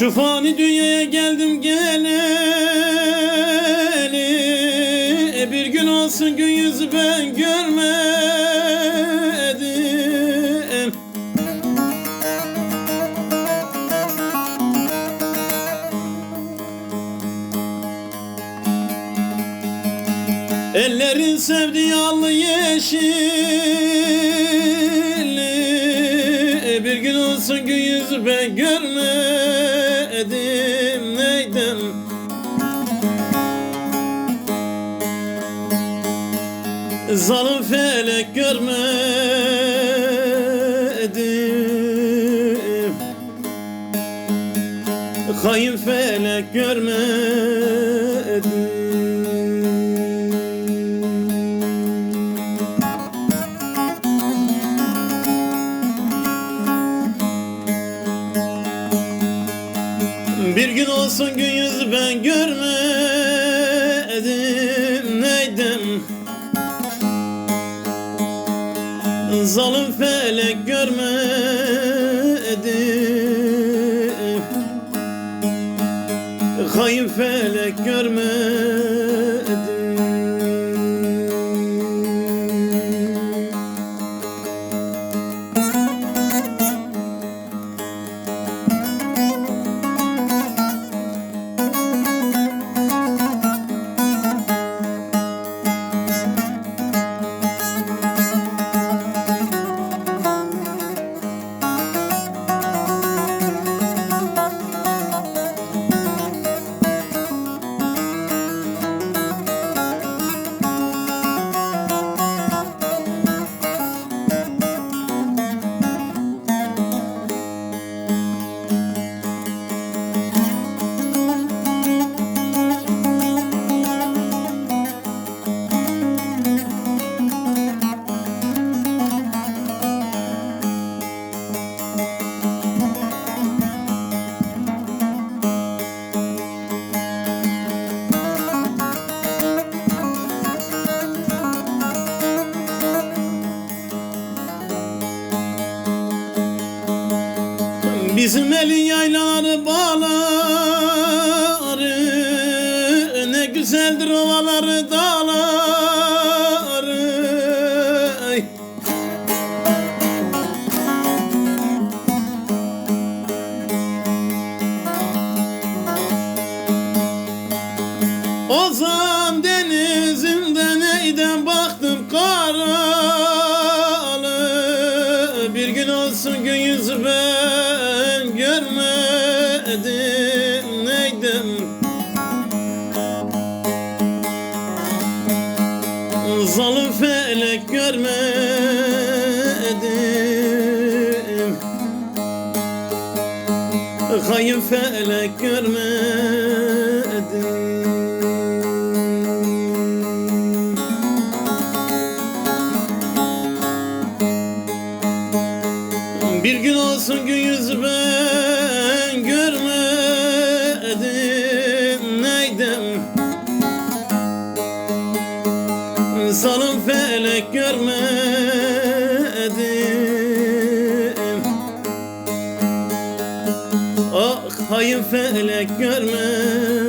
Şu fani dünyaya geldim geleli, bir gün olsun gün yüzü ben görmedim. Ellerin sevdiği allı yeşilli, bir gün olsun gün yüzü ben görmedim. Neyden? Zalim felek görmedim, hain felek görmedim. Bir gün olsun gün yüzü ben görmedim. Neyden? Zalim felek görmedim, hain felek görmedim. Bizim elin yaylaları bağları, ne güzeldir ovaları dağları. Ay. Ozan denizinde neyden baktım karalı, bir gün olsun gün yüzü ben görmedim. Neyden? Zalim felek görmedim, hain felek görmedim. Bir gün olsun gün yüzü ben görmedim. Neyden? Zalim felek görmedim, ah hain felek görmedim.